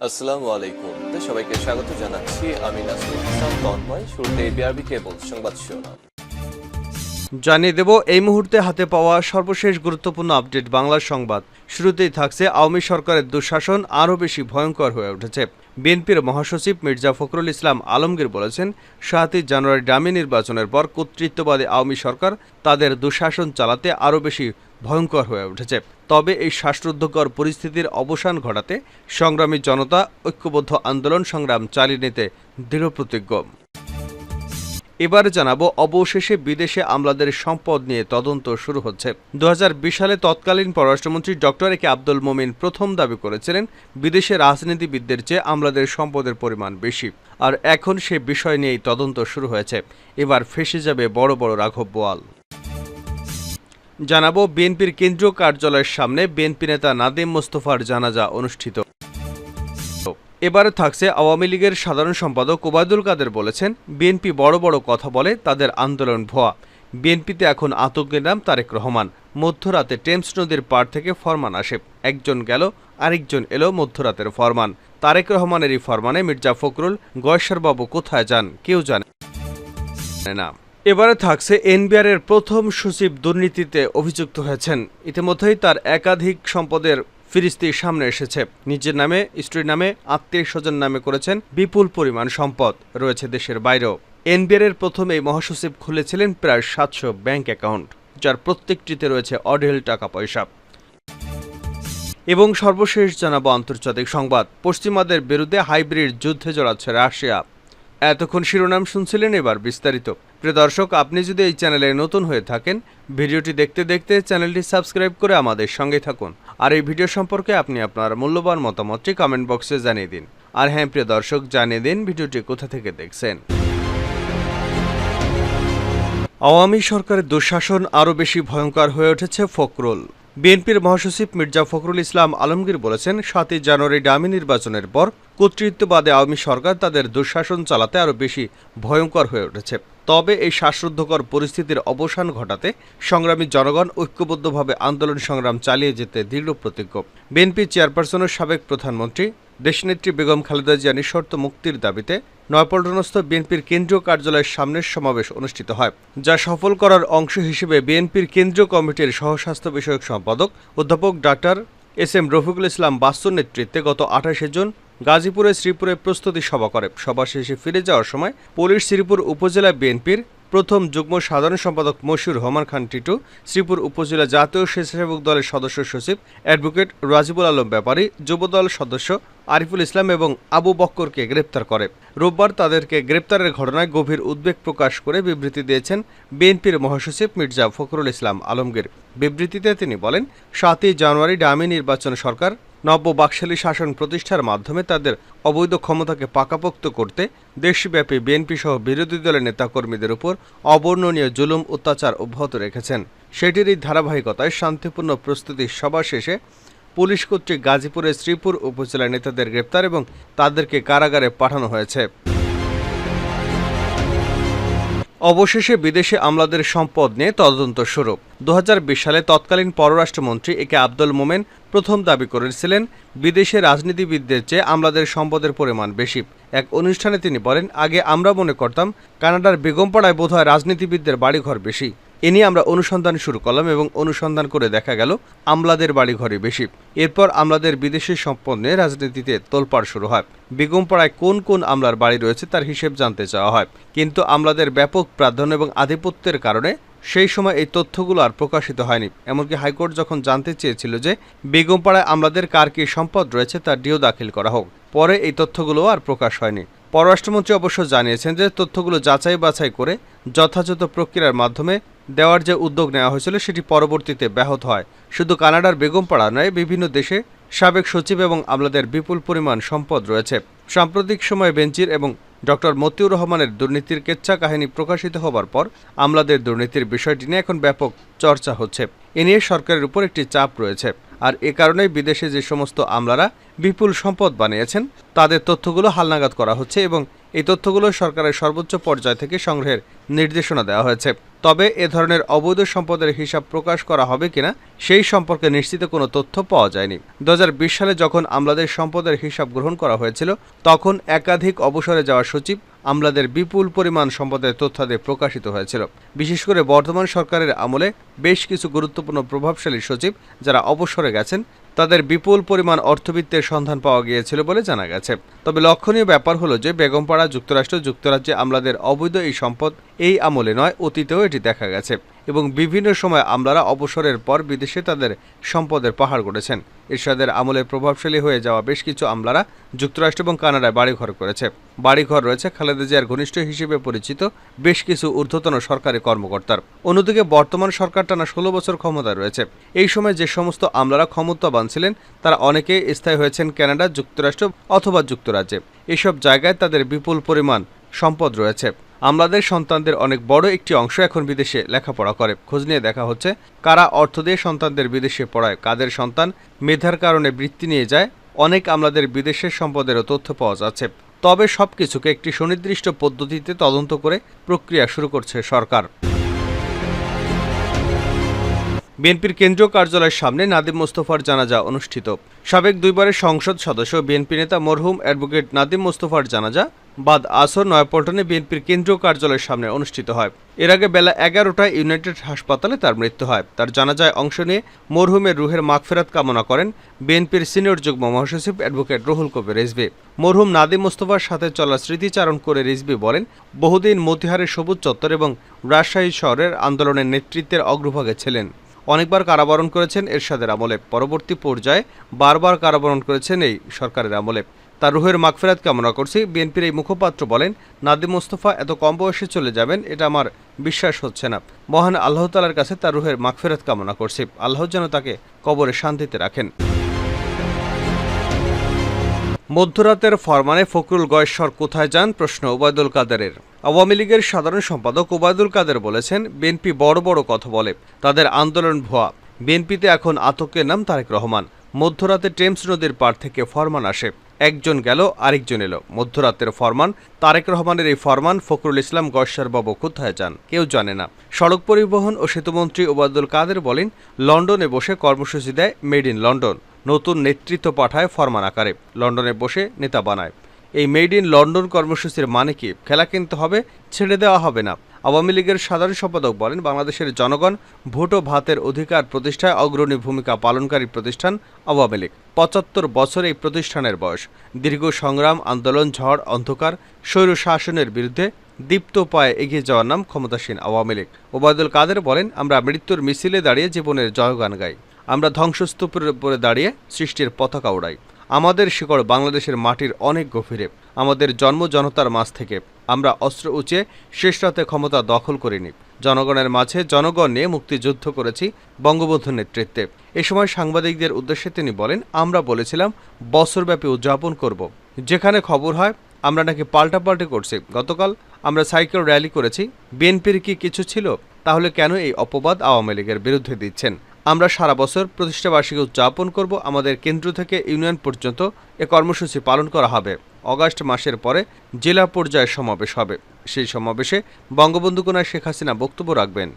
আসসালামু আলাইকুম। সবাইকে স্বাগত জানাচ্ছি। আমি নাসরুল ইসলাম তন্ময়। শুরুতে বিআরবি কেবল সংবাদ শিরোনাম জানিয়ে দেব এই মুহূর্তে হাতে পাওয়া সর্বশেষ গুরুত্বপূর্ণ আপডেট বাংলা সংবাদ। শুরুতেই থাকছে আওয়ামী সরকারের দুঃশাসন আরও বেশি ভয়ঙ্কর হয়ে উঠেছে। বিএনপির মহাসচিব মির্জা ফখরুল ইসলাম আলমগীর বলেছেন, ৭ই জানুয়ারি ডামি নির্বাচনের পর কর্তৃত্ববাদী আওয়ামী সরকার তাদের দুঃশাসন চালাতে আরও বেশি ভয়ঙ্কর হয়ে উঠেছে। তবে এই শ্বাসরুদ্ধকর পরিস্থিতির অবসান ঘটাতে সংগ্রামী জনতা ঐক্যবদ্ধ আন্দোলন সংগ্রাম চালিয়ে নিতে দৃঢ়প্রতিজ্ঞ। এবার জানাবো, অবশেষে বিদেশে আমলাদের সম্পদ নিয়ে তদন্ত শুরু হচ্ছে। ২০২০ সালে তৎকালীন পররাষ্ট্রমন্ত্রী ডক্টর এ কে আব্দুল মোমিন প্রথম দাবি করেছিলেন, বিদেশে রাজনীতিবিদদের চেয়ে আমলাদের সম্পদের পরিমাণ বেশি। আর এখন সে বিষয় নিয়েই তদন্ত শুরু হয়েছে। এবার ফেঁসে যাবে বড় বড় রাঘব বোয়াল। জানাবো, বিএনপির কেন্দ্রীয় কার্যালয়ের সামনে বিএনপি নেতা নাদিম মোস্তফার জানাজা অনুষ্ঠিত। এবারে থাকছে, আওয়ামী লীগের সাধারণ সম্পাদক ওবায়দুল কাদের বলেছেন, বিএনপি বড় বড় কথা বলে, তাদের আন্দোলন ভুয়া। বিএনপিতে এখন আতঙ্কের নাম তারেক রহমান। মধ্যরাতে টেমস নদীর পাড় থেকে ফরমান আসে, একজন গেল আরেকজন এলো, মধ্যরাতের ফরমান। তারেক রহমানেরই ফরমানে মির্জা ফখরুল গয়েশ্বরবাবু কোথায় যান কেউ জানে না। এবারে থাকছে, এনবিআরের প্রথম সচিব দুর্নীতিতে অভিযুক্ত হয়েছেন। ইতিমধ্যেই তার একাধিক সম্পদের ফিরিস্তি সামনে এসেছে। নিজের নামে, স্ত্রীর নামে, আত্মীয় স্বজন নামে করেছেন বিপুল পরিমাণ সম্পদ, রয়েছে দেশের বাইরেও। এনবিআরের প্রথম এই মহাসচিব খুলেছিলেন প্রায় ৭০০ ব্যাংক অ্যাকাউন্ট, যার প্রত্যেকটিতে রয়েছে অঢেল টাকা পয়সা। এবং সর্বশেষ জানাবো আন্তর্জাতিক সংবাদ। পশ্চিমাদের বিরুদ্ধে হাইব্রিড যুদ্ধে জড়াচ্ছে রাশিয়া। এতক্ষণ শিরোনাম শুনছিলেন, এবার বিস্তারিত। প্রিয় দর্শক, আপনি যদি এই চ্যানেলে নতুন হয়ে থাকেন, ভিডিওটি দেখতে দেখতে চ্যানেলটি সাবস্ক্রাইব করে আমাদের সঙ্গে থাকুন। আর এই ভিডিও সম্পর্কে আপনি আপনার মূল্যবান মতামতটি কমেন্ট বক্সে জানিয়ে দিন। আর হ্যাঁ প্রিয় দর্শক, জানিয়ে দিন ভিডিওটি কোথা থেকে দেখছেন। আওয়ামী সরকারের দুঃশাসন আরও বেশি ভয়ঙ্কর হয়ে উঠেছে ফখরুল। বিএনপির মহাসচিব মির্জা ফখরুল ইসলাম আলমগীর বলেছেন, ৭ই জানুয়ারি ডামি নির্বাচনের পর কর্তৃত্ববাদী আওয়ামী সরকার তাদের দুঃশাসন চালাতে আরও বেশি ভয়ঙ্কর হয়ে উঠেছে। তবে এই শ্বাসরুদ্ধকর পরিস্থিতির অবসান ঘটাতে সংগ্রামী জনগণ ঐক্যবদ্ধভাবে আন্দোলন সংগ্রাম চালিয়ে যেতে দৃঢ়প্রতিজ্ঞ। বিএনপি চেয়ারপারসনের সাবেক প্রধানমন্ত্রী দেশনেত্রী বেগম খালেদা জিয়া নিঃশর্ত মুক্তির দাবিতে নয়াপল্টনস্থ বিএনপির কেন্দ্রীয় কার্যালয়ের সামনের সমাবেশ অনুষ্ঠিত হয়, যা সফল করার অংশ হিসেবে বিএনপির কেন্দ্রীয় কমিটির সহস্বাস্থ্য বিষয়ক সম্পাদক অধ্যাপক doctor S M Rafiqul Islam বাস্তুর নেতৃত্বে গত ২৮ জুন গাজীপুরে শ্রীপুরে প্রস্তুতি সভা করে। সভা শেষে ফিরে যাওয়ার সময় পুলিশ শ্রীপুর উপজেলা বিএনপির প্রথম যুগ্ম সাধারণ সম্পাদক মশিউর রহমান খান টিটু, শ্রীপুর উপজেলা জাতীয় স্বেচ্ছাসেবক দলের সদস্য সচিব অ্যাডভোকেট রাজিবুল আলম ব্যাপারী, যুবদল সদস্য আরিফুল ইসলাম এবং আবু বক্করকে গ্রেপ্তার করে। রোববার তাদেরকে গ্রেপ্তারের ঘটনায় গভীর উদ্বেগ প্রকাশ করে বিবৃতি দিয়েছেন বিএনপির মহাসচিব মির্জা ফখরুল ইসলাম আলমগীর। বিবৃতিতে তিনি বলেন, ৭ই জানুয়ারি ডামি নির্বাচন সরকার নব্য বাকশালী শাসন প্রতিষ্ঠার মাধ্যমে তাদের অবৈধ ক্ষমতাকে পাকাপোক্ত করতে দেশব্যাপী বিএনপি সহ বিরোধী দলের নেতাকর্মীদের উপর অবর্ণনীয় জুলুম অত্যাচার অব্যাহত রেখেছেন। সেটিরই ধারাবাহিকতায় শান্তিপূর্ণ প্রস্তুতি সভা শেষে পুলিশ কর্তৃক গাজীপুরের শ্রীপুর উপজেলার নেতাদের গ্রেপ্তার এবং তাদেরকে কারাগারে পাঠানো হয়েছে। অবশেষে বিদেশে আমলাদের সম্পদ নিয়ে তদন্ত শুরু। ২০২০ সালে তৎকালীন পররাষ্ট্রমন্ত্রী এ কে আব্দুল মোমেন প্রথম দাবি করেছিলেন, বিদেশে রাজনীতিবিদদের চেয়ে আমলাদের সম্পদের পরিমাণ বেশি। এক অনুষ্ঠানে তিনি বলেন, আগে আমরা মনে করতাম কানাডার বেগমপাড়ায় বোধহয় রাজনীতিবিদদের বাড়িঘর বেশি। এ নিয়ে আমরা অনুসন্ধান শুরু করলাম এবং অনুসন্ধান করে দেখা গেল আমলাদের বাড়িঘরই বেশি। এরপর আমলাদের বিদেশি সম্পদ নিয়ে রাজনীতিতে তোলপাড় শুরু হয়। বেগমপাড়ায় কোন কোন আমলার বাড়ি রয়েছে তার হিসেব জানতে চাওয়া হয়, কিন্তু আমলাদের ব্যাপক প্রাধান্য এবং আধিপত্যের কারণে সেই সময় এই তথ্যগুলো আর প্রকাশিত হয়নি। এমনকি হাইকোর্ট যখন জানতে চেয়েছিল যে বেগমপাড়ায় আমলাদের কার কী সম্পদ রয়েছে তার ডিও দাখিল করা হোক, পরে এই তথ্যগুলো আর প্রকাশ হয়নি। পররাষ্ট্রমন্ত্রী অবশ্য জানিয়েছেন যে তথ্যগুলো যাচাই বাছাই করে যথাযথ প্রক্রিয়ার মাধ্যমে দেওয়ার যে উদ্যোগ নেওয়া হয়েছিল সেটি পরবর্তীতে ব্যাহত হয়। শুধু কানাডার বেগমপাড়া নয়, বিভিন্ন দেশে সাবেক সচিব এবং আমলাদের বিপুল পরিমাণ সম্পদ রয়েছে। সাম্প্রতিক সময়ে বেনজির এবং ডক্টর মতিউর রহমানের দুর্নীতির কেচ্ছা কাহিনী প্রকাশিত হবার পর আমলাদের দুর্নীতির বিষয়টি নিয়ে এখন ব্যাপক চর্চা হচ্ছে। এ নিয়ে সরকারের উপর একটি চাপ রয়েছে। আর এ কারণেই বিদেশে যে সমস্ত আমলারা বিপুল সম্পদ বানিয়েছেন তাদের তথ্যগুলো হালনাগাদ করা হচ্ছে এবং এই তথ্যগুলো সরকারের সর্বোচ্চ পর্যায় থেকে সংগ্রহের নির্দেশনা দেওয়া হয়েছে। তবে এ ধরনের অবৈধ সম্পদের হিসাব প্রকাশ করা হবে কিনা সেই সম্পর্কে নিশ্চিত কোনো তথ্য পাওয়া যায়নি। 2020 সালে যখন আমলাদের সম্পদের হিসাব গ্রহণ করা হয়েছিল, তখন একাধিক অবসরে যাওয়া সচিব আমলাদের বিপুল পরিমাণ সম্পদের তথ্যাদি প্রকাশিত হয়েছিল। বিশেষ করে বর্তমান সরকারের আমলে বেশ কিছু গুরুত্বপূর্ণ প্রভাবশালী সচিব যারা অবসরে গেছেন, তাদের বিপুল পরিমাণ অর্থবিত্তের সন্ধান পাওয়া গিয়েছিল বলে জানা গেছে। তবে লক্ষণীয় ব্যাপার হলো যে বেগমপাড়া, যুক্তরাজ্যে আমলাদের অবৈধ এই সম্পদ এই আমলে নয়, অতীতেও এটি দেখা গেছে এবং বিভিন্ন সময় আমলারা অবসরের পর বিদেশে তাদের সম্পদের পাহাড় গড়েছেন। এরশাদের আমলে প্রভাবশালী হয়ে যাওয়া বেশ কিছু আমলারা যুক্তরাষ্ট্র এবং কানাডায় বাড়িঘর করেছে। বাড়িঘর রয়েছে খালেদা জিয়ার ঘনিষ্ঠ হিসেবে পরিচিত বেশ কিছু ঊর্ধ্বতন সরকারি কর্মকর্তার। অন্যদিকে বর্তমান সরকার টানা 16 বছর ক্ষমতায় রয়েছে। এই সময় যে সমস্ত আমলারা ক্ষমতাবান ছিলেন, তারা অনেকেই স্থায়ী হয়েছেন কানাডা, যুক্তরাষ্ট্র অথবা যুক্তরাজ্যে। এসব জায়গায় তাদের বিপুল পরিমাণ সম্পদ রয়েছে। আমলাদের সন্তানদের অনেক বড় একটি অংশ এখন বিদেশে লেখাপড়া করে। খোঁজ নিয়ে দেখা হচ্ছে কারা অর্থ দিয়ে সন্তানদের বিদেশে পড়ায়, কাদের সন্তান মেধার কারণে বৃত্তি নিয়ে যায়। অনেক আমলাদের বিদেশের সম্পদেরও তথ্য পাওয়া যাচ্ছে। তবে সবকিছুকে একটি সুনির্দিষ্ট পদ্ধতিতে তদন্ত করে প্রক্রিয়া শুরু করছে সরকার। বিএনপির কেন্দ্রীয় কার্যালয়ের সামনে নাদিম মোস্তফার জানাজা অনুষ্ঠিত। সাবেক দুইবারের সংসদ সদস্য বিএনপি নেতা মরহুম অ্যাডভোকেট নাদিম মোস্তফার জানাজা বাদ আসর নয়াপল্টনে বিএনপির কেন্দ্রীয় কার্যালয়ের সামনে অনুষ্ঠিত হয়। এর আগে বেলা 11টায় ইউনাইটেড হাসপাতালে তার মৃত্যু হয়। তার জানাজায় অংশ নিয়ে মরহুমের রুহের মাগফিরাত কামনা করেন বিএনপির সিনিয়র যুগ্ম মহাসচিব অ্যাডভোকেট রুহুল কবির রিজভী। মরহুম নাদিম মোস্তফার সাথে চলা স্মৃতিচারণ করে রিজভী বলেন, বহুদিন মতিহারের সবুজ চত্বর এবং রাজশাহী শহরের আন্দোলনের নেতৃত্বের অগ্রভাগে ছিলেন। অনেকবার কারাবরণ করেছেন এরশাদের আমলে, পরবর্তী পর্যায়ে বারবার কারাবরণ করেছেন এই সরকারের আমলে। তার রুহের মাগফিরাত কামনা করছি। বিএনপির এই মুখপাত্র বলেন, নাদিম মোস্তফা এত কম বয়সে চলে যাবেন এটা আমার বিশ্বাস হচ্ছে না। মহান আল্লাহ তাআলার কাছে তার রুহের মাগফিরাত কামনা করছি। আল্লাহ যেন তাকে কবরে শান্তিতে রাখেন। মধ্যরাতের ফরমানে ফখরুল গয়েশ্বর কোথায় যান প্রশ্ন ওবায়দুল কাদেরের। আওয়ামী লীগের সাধারণ সম্পাদক ওবায়দুল কাদের বলেছেন, বিএনপি বড় বড় কথা বলে, তাদের আন্দোলন ভুয়া। বিএনপিতে এখন আতঙ্কের নাম তারেক রহমান। মধ্যরাতে টেমস নদীর পাড় থেকে ফরমান আসে, একজন গেল আরেকজন এলো। মধ্যরাতের ফরমান, তারেক রহমানের এই ফরমান ফখরুল ইসলাম গয়েশ্বর বাবু কোথায় যান কেউ জানে না। সড়ক পরিবহন ও সেতুমন্ত্রী ওবায়দুল কাদের বলেন, লন্ডনে বসে কর্মসূচি দেয় মেড ইন লন্ডন। নতুন নেতৃত্ব পাঠায় ফরমান আকারে, লন্ডনে বসে নেতা বানায়। এই মেড ইন লন্ডন কর্মসূচির মানে কি? খেলা কিনতে হবে, ছেড়ে দেওয়া হবে না। আওয়ামী লীগের সাধারণ সম্পাদক বলেন, বাংলাদেশের জনগণ ভোট ও ভাতের অধিকার প্রতিষ্ঠায় অগ্রণী ভূমিকা পালনকারী প্রতিষ্ঠান আওয়ামী লীগ। ৭৫ বছর এই প্রতিষ্ঠানের বয়স। দীর্ঘ সংগ্রাম, আন্দোলন, ঝড়, অন্ধকার, স্বৈর শাসনের বিরুদ্ধে দীপ্ত পায়ে এগিয়ে যাওয়ার নাম ক্ষমতাসীন আওয়ামী লীগ। ওবায়দুল কাদের বলেন, আমরা মৃত্যুর মিছিলে দাঁড়িয়ে জীবনের জয়গান গাই। আমরা ধ্বংসস্তূপের উপরে দাঁড়িয়ে সৃষ্টির পতাকা উড়াই। আমাদের শিকড় বাংলাদেশের মাটির অনেক গভীরে, আমাদের জন্ম জনতার মাঝ থেকে। আমরা অস্ত্র উঁচিয়ে শেষ রাতে ক্ষমতা দখল করিনি। জনগণের মাঝে জনগণ নিয়ে মুক্তিযুদ্ধ করেছি বঙ্গবন্ধুর নেতৃত্বে। এ সময় সাংবাদিকদের উদ্দেশ্যে তিনি বলেন, আমরা বলেছিলাম বছরব্যাপী উদযাপন করব। যেখানে খবর হয় আমরা নাকি পাল্টাপাল্টি করছি। গতকাল আমরা সাইকেল র্যালি করেছি। বিএনপির কি কিছু ছিল? তাহলে কেন এই অপবাদ আওয়ামী লীগের বিরুদ্ধে দিচ্ছেন? আমরা সারা বছর প্রতিষ্ঠাবার্ষিকী উদযাপন করব। আমাদের কেন্দ্র থেকে ইউনিয়ন পর্যন্ত এ কর্মসূচি পালন করা হবে। অগাস্ট মাসের পরে জেলা পর্যায়ে সমাবেশ হবে। সেই সমাবেশে বঙ্গবন্ধু কন্যা শেখ হাসিনা বক্তব্য রাখবেন।